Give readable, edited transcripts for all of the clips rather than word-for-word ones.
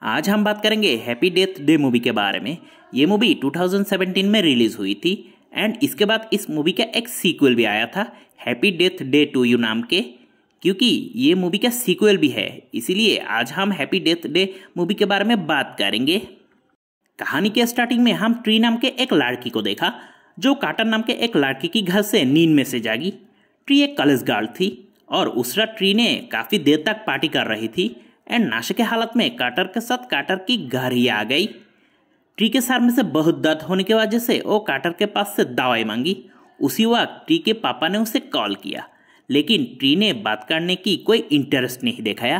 आज हम बात करेंगे हैप्पी डेथ डे मूवी के बारे में। ये मूवी 2017 में रिलीज हुई थी एंड इसके बाद इस मूवी का एक सीक्वल भी आया था Happy Death Day to you नाम के। क्योंकि ये मूवी का सीक्वल भी है इसीलिए आज हम हैप्पी डेथ डे मूवी के बारे में बात करेंगे। कहानी के स्टार्टिंग में हम ट्री नाम के एक लड़की को देखा जो कार्टर नाम के एक लड़की की घर से नींद में से जागी। ट्री एक कॉलेज गर्ल थी और उसरा ट्री ने काफ़ी देर तक पार्टी कर रही थी एंड नशे के हालत में कार्टर के साथ कार्टर की घर ही आ गई। ट्री के सर में से बहुत दर्द होने की वजह से वो कार्टर के पास से दवाई मांगी। उसी वक्त ट्री के पापा ने उसे कॉल किया लेकिन ट्री ने बात करने की कोई इंटरेस्ट नहीं दिखाया।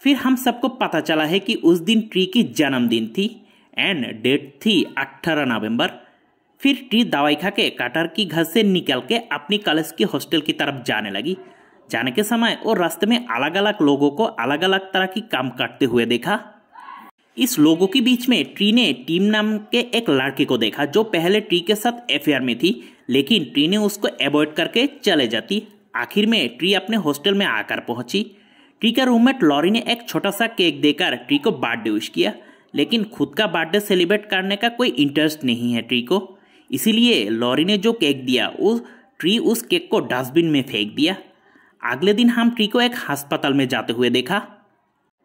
फिर हम सबको पता चला है कि उस दिन ट्री की जन्मदिन थी एंड डेट थी 18 नवंबर। फिर ट्री दवाई खा के कार्टर की घर से निकल के अपनी कॉलेज की हॉस्टल की तरफ जाने लगी। जाने के समय वो रास्ते में अलग अलग लोगों को अलग अलग तरह की काम करते हुए देखा। इस लोगों के बीच में ट्री ने टीम नाम के एक लड़के को देखा जो पहले ट्री के साथ अफेयर में थी लेकिन ट्री ने उसको अवॉइड करके चले जाती। आखिर में ट्री अपने हॉस्टल में आकर पहुंची। ट्री का रूममेट लॉरी ने एक छोटा सा केक देकर ट्री को बर्थडे विश किया लेकिन खुद का बर्थडे सेलिब्रेट करने का कोई इंटरेस्ट नहीं है ट्री को। इसीलिए लॉरी ने जो केक दिया ट्री उस केक को डस्टबिन में फेंक दिया। अगले दिन हम ट्री को एक अस्पताल में जाते हुए देखा।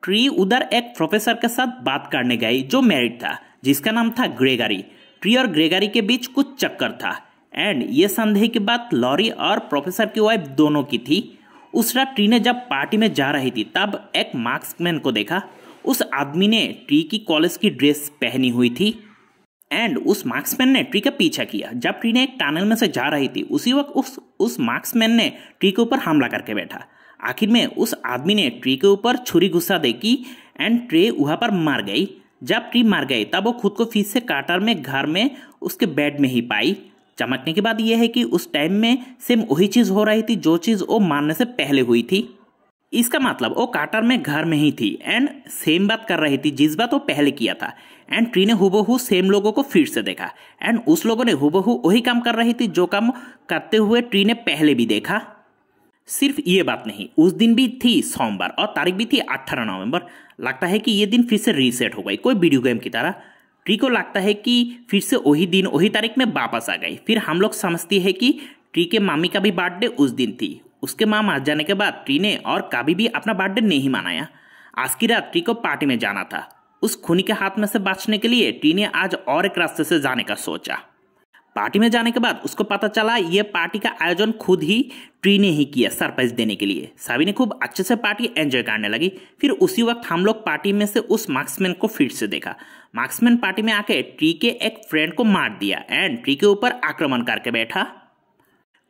ट्री उधर एक प्रोफेसर के साथ बात करने गई जो मैरिड था जिसका नाम था ग्रेगरी। ट्री और ग्रेगरी के बीच कुछ चक्कर था एंड ये संदेह की बात लॉरी और प्रोफेसर की वाइफ दोनों की थी। उस रात ट्री ने जब पार्टी में जा रही थी तब एक मार्क्समैन को देखा। उस आदमी ने ट्री की कॉलेज की ड्रेस पहनी हुई थी एंड उस मार्क्समैन ने ट्री का पीछा किया। जब ट्री ने एक टनल में से जा रही थी उसी वक्त उस मार्क्समैन ने ट्री के ऊपर हमला करके बैठा। आखिर में उस आदमी ने ट्री के ऊपर छुरी घुसा देखी एंड ट्री वहां पर मर गई। जब ट्री मर गई तब वो खुद को फिर से कार्टर में घर में उसके बेड में ही पाई। चमकने की बात यह है कि उस टाइम में सेम वही चीज हो रही थी जो चीज वो मारने से पहले हुई थी। इसका मतलब वो कार्टर में घर में ही थी एंड सेम बात कर रही थी जिस बात वो पहले किया था। एंड ट्री ने हुबहू सेम लोगों को फिर से देखा एंड उस लोगों ने हुबहू वही काम कर रही थी जो काम करते हुए ट्री ने पहले भी देखा। सिर्फ ये बात नहीं, उस दिन भी थी सोमवार और तारीख भी थी 18 नवंबर। लगता है कि ये दिन फिर से रीसेट हो गई कोई वीडियो गेम की तरह। ट्री को लगता है कि फिर से वही दिन वही तारीख में वापस आ गई। फिर हम लोग समझती है कि ट्री के मामी का भी बर्थडे उस दिन थी। उसके माँ मर जाने के बाद ट्री ने और कभी भी अपना बर्थडे नहीं मनाया। आज की रात ट्री को पार्टी में जाना था। उस खूनी के हाथ में से बचने के लिए ट्री ने आज और एक रास्ते से जाने का सोचा। पार्टी में जाने के बाद उसको पता चला ये पार्टी का आयोजन खुद ही ट्री ने ही किया सरप्राइज देने के लिए। सभी ने खूब अच्छे से पार्टी एंजॉय करने लगी। फिर उसी वक्त हम लोग पार्टी में से उस मार्क्समैन को फिर से देखा। मार्क्समैन पार्टी में आके ट्री के एक फ्रेंड को मार दिया एंड ट्री के ऊपर आक्रमण करके बैठा।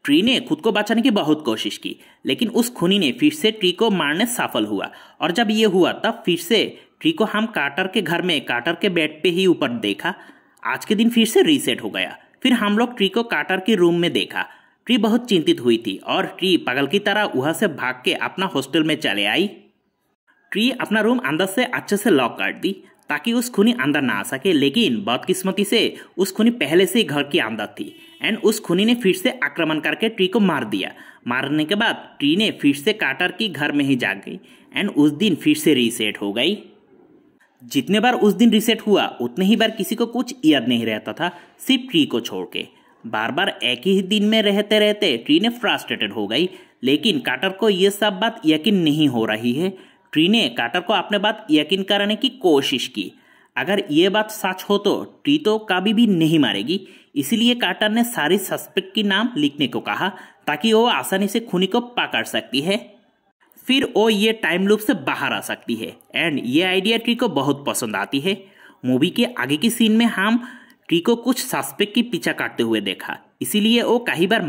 ट्री ने खुद को बचाने की बहुत कोशिश की लेकिन उस खूनी ने फिर से ट्री को मारने सफल हुआ। और जब ये हुआ तब फिर से ट्री को हम कार्टर के घर में कार्टर के बेड पे ही ऊपर देखा। आज के दिन फिर से रीसेट हो गया। फिर हम लोग ट्री को कार्टर के रूम में देखा। ट्री बहुत चिंतित हुई थी और ट्री पागल की तरह वहां से भाग के अपना हॉस्टल में चले आई। ट्री अपना रूम अंदर से अच्छे से लॉक कर दी ताकि उस खूनी अंदर ना आ सके लेकिन बदकिस्मती से उस खूनी पहले से ही घर के अंदर थी एंड उस खूनी ने फिर से आक्रमण करके ट्री को मार दिया। मारने के बाद ट्री ने फिर से कार्टर की घर में ही जाग गई एंड उस दिन फिर से रीसेट हो गई। जितने बार उस दिन रीसेट हुआ उतने ही बार किसी को कुछ याद नहीं रहता था सिर्फ ट्री को छोड़ के। बार बार एक ही दिन में रहते रहते ट्री ने फ्रस्ट्रेटेड हो गई लेकिन कार्टर को यह सब बात यकीन नहीं हो रही है। ट्री ने कार्टर को अपने बात यकीन कराने की कोशिश की। अगर ये बात सच हो तो ट्री तो कभी भी नहीं मारेगी। इसीलिए कार्टर ने सारी सस्पेक्ट की नाम लिखने को कहा ताकि वो आसानी से खूनी को पकड़ सकती है। फिर वो ये टाइम लूप से बाहर आ सकती है एंड ये आइडिया ट्री को बहुत पसंद आती है। मूवी के आगे की सीन में हम ट्री को कुछ सस्पेक्ट की पीछा करते हुए देखा इसीलिए वो कई बार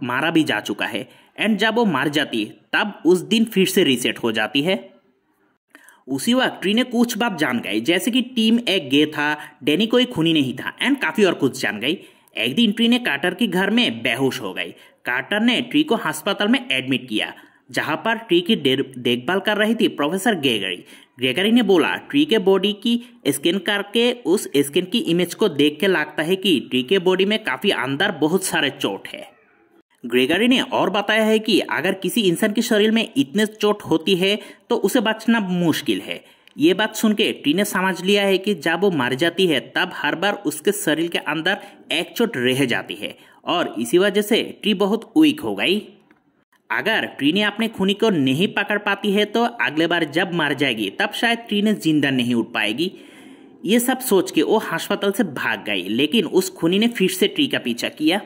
मारा भी जा चुका है एंड जब वो मार जाती है तब उस दिन फिर से रीसेट हो जाती है। उसी वक्त ट्री ने कुछ बात जान गई जैसे कि टीम एक गे था, डैनी कोई खूनी नहीं था एंड काफी और कुछ जान गई। एक दिन ट्री ने कार्टर के घर में बेहोश हो गई। कार्टर ने ट्री को अस्पताल में एडमिट किया जहां पर ट्री की देखभाल कर रही थी प्रोफेसर ग्रेगरी। ग्रेगरी ने बोला ट्री के बॉडी की स्कैन करके उस स्कैन की इमेज को देख के लगता है कि ट्री के बॉडी में काफी अंदर बहुत सारे चोट है। ग्रेगरी ने और बताया है कि अगर किसी इंसान के शरीर में इतने चोट होती है तो उसे बचना मुश्किल है ये बात सुन के ट्री ने समझ लिया है कि जब वो मर जाती है तब हर बार उसके शरीर के अंदर एक चोट रह जाती है और इसी वजह से ट्री बहुत वीक हो गई। अगर ट्री ने अपने खूनी को नहीं पकड़ पाती है तो अगले बार जब मर जाएगी तब शायद ट्री ने जिंदा नहीं उठ पाएगी। ये सब सोच के वो अस्पताल से भाग गई, लेकिन उस खूनी ने फिर से ट्री का पीछा किया।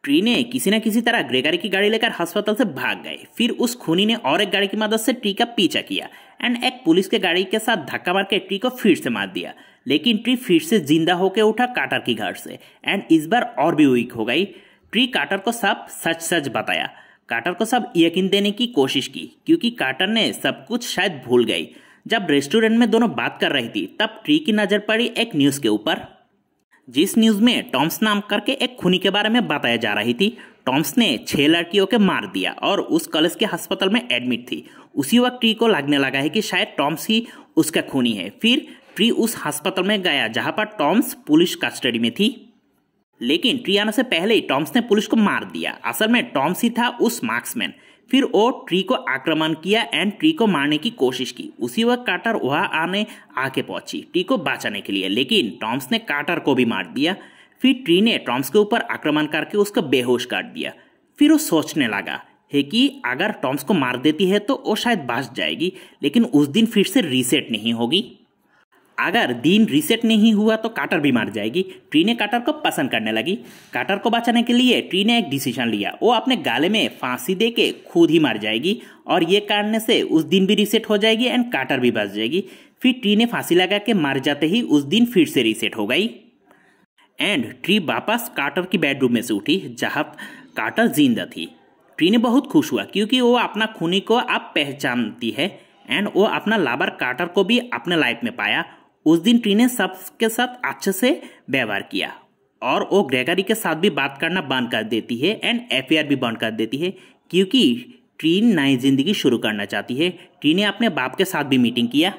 ट्री ने किसी न किसी तरह ग्रेगरी की गाड़ी लेकर अस्पताल से भाग गए। फिर उस खूनी ने और एक गाड़ी की मदद से ट्री का पीछा किया एंड एक पुलिस के गाड़ी के साथ धक्का मार के ट्री को फिर से मार दिया। लेकिन ट्री फिर से जिंदा होकर उठा कार्टर की घर से एंड इस बार और भी वीक हो गई। ट्री कार्टर को सब सच सच बताया। कार्टर को सब यकीन देने की कोशिश की क्योंकि कार्टर ने सब कुछ शायद भूल गई। जब रेस्टोरेंट में दोनों बात कर रही थी तब ट्री की नजर पड़ी एक न्यूज के ऊपर, जिस न्यूज में टॉम्स नाम करके एक खूनी के बारे में बताया जा रही थी। टॉम्स ने 6 लड़कियों के मार दिया और उस कॉलेज के अस्पताल में एडमिट थी। उसी वक्त ट्री को लगने लगा है कि शायद टॉम्स ही उसका खूनी है। फिर ट्री उस अस्पताल में गया जहां पर टॉम्स पुलिस कस्टडी में थी, लेकिन ट्री आने से पहले ही टॉम्स ने पुलिस को मार दिया। असल में टॉम्स ही था उस मार्क्समैन। फिर वो ट्री को आक्रमण किया एंड ट्री को मारने की कोशिश की। उसी वक्त कार्टर वहां आके पहुंची ट्री को बचाने के लिए, लेकिन टॉम्स ने कार्टर को भी मार दिया। फिर ट्री ने टॉम्स के ऊपर आक्रमण करके उसको बेहोश कर दिया। फिर वो सोचने लगा है कि अगर टॉम्स को मार देती है तो वो शायद बच जाएगी, लेकिन उस दिन फिर से रीसेट नहीं होगी। अगर दिन रीसेट नहीं हुआ तो कार्टर भी मर जाएगी। ट्री ने कार्टर को पसंद करने लगी। कार्टर को बचाने के लिए ट्री ने एक डिसीजन लिया। वो अपने गाले में फांसी दे के खुद ही मर जाएगी और ये करने से उस दिन भी रीसेट हो जाएगी एंड कार्टर भी बच जाएगी। फिर ट्री ने फांसी लगा के मर जाते ही उस दिन फिर से रीसेट हो गई एंड ट्री वापस कार्टर की बेडरूम में से उठी जहां कार्टर जिंदा थी। ट्री ने बहुत खुश हुआ क्योंकि वो अपना खूनी को अब पहचानती है एंड वो अपना लवर कार्टर को भी अपने लाइफ में पाया। उस दिन ट्री ने सबके साथ अच्छे से व्यवहार किया और वो ग्रेगरी के साथ भी बात करना बंद कर देती है एंड अफेयर भी बंद कर देती है क्योंकि ट्री नई जिंदगी शुरू करना चाहती है। ट्री ने अपने बाप के साथ भी मीटिंग किया।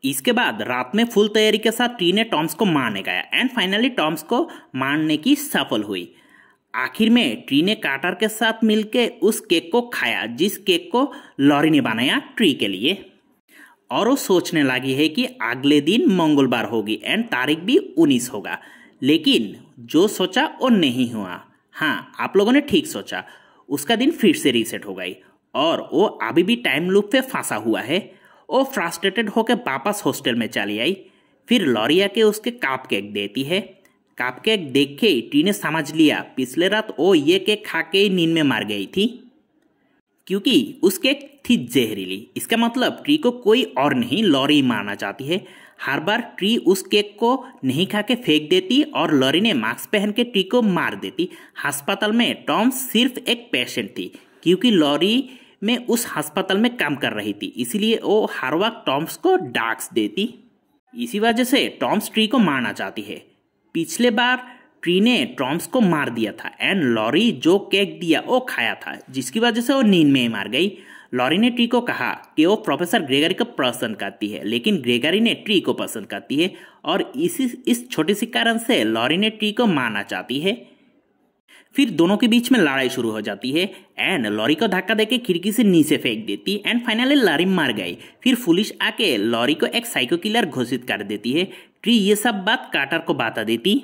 इसके बाद रात में फुल तैयारी के साथ ट्री ने टॉम्स को मारने गया एंड फाइनली टॉम्स को मारने की सफल हुई। आखिर में ट्री ने कार्टर के साथ मिलकर उस केक को खाया जिस केक को लॉरी ने बनाया ट्री के लिए। और वो सोचने लगी है कि अगले दिन मंगलवार होगी एंड तारीख भी 19 होगा, लेकिन जो सोचा वो नहीं हुआ। हाँ, आप लोगों ने ठीक सोचा, उसका दिन फिर से रीसेट हो गई और वो अभी भी टाइम लूप पे फंसा हुआ है। वो फ्रस्ट्रेटेड होकर वापस हॉस्टल में चली आई। फिर लॉरी आके उसके कप केक देती है। कप केक देख के ट्री ने समझ लिया पिछले रात वो ये केक खा के नींद में मर गई थी क्योंकि उस केक थी जहरीली। इसका मतलब ट्री को कोई और नहीं लॉरी मारना चाहती है। हर बार ट्री उस केक को नहीं खा के फेंक देती और लॉरी ने मास्क पहन के ट्री को मार देती। अस्पताल में टॉम्स सिर्फ एक पेशेंट थी क्योंकि लॉरी में उस अस्पताल में काम कर रही थी, इसीलिए वो हर वक्त टॉम्स को डांट्स देती। इसी वजह से टॉम्स ट्री को मारना चाहती है। पिछले बार ट्री ने टॉम्स को मार दिया था एंड लॉरी जो केक दिया वो खाया था, जिसकी वजह से वो नींद में ही मार गई। लॉरी ने ट्री को कहा कि वो प्रोफेसर ग्रेगरी को पसंद करती है, लेकिन ग्रेगरी ने ट्री को पसंद करती है और इस छोटी सी कारण से लॉरी ने ट्री को मारना चाहती है। फिर दोनों के बीच में लड़ाई शुरू हो जाती है एंड लॉरी को धक्का देके खिड़की से नीचे फेंक देती एंड फाइनली लॉरी मर गई। फिर पुलिस आके लॉरी को एक साइको किलर घोषित कर देती है। ट्री ये सब बात कार्टर को बता देती।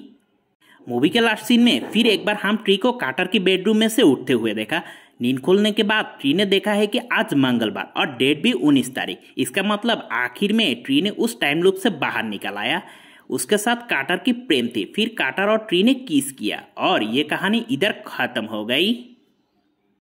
मूवी के लास्ट सीन में फिर एक बार हम ट्री को कार्टर की बेडरूम में से उठते हुए देखा। नींद खुलने के बाद ट्री ने देखा है कि आज मंगलवार और डेट भी 19 तारीख। इसका मतलब आखिर में ट्री ने उस टाइम लूप से बाहर निकल आया। उसके साथ कार्टर की प्रेम थी। फिर कार्टर और ट्री ने किस किया और ये कहानी इधर खत्म हो गई।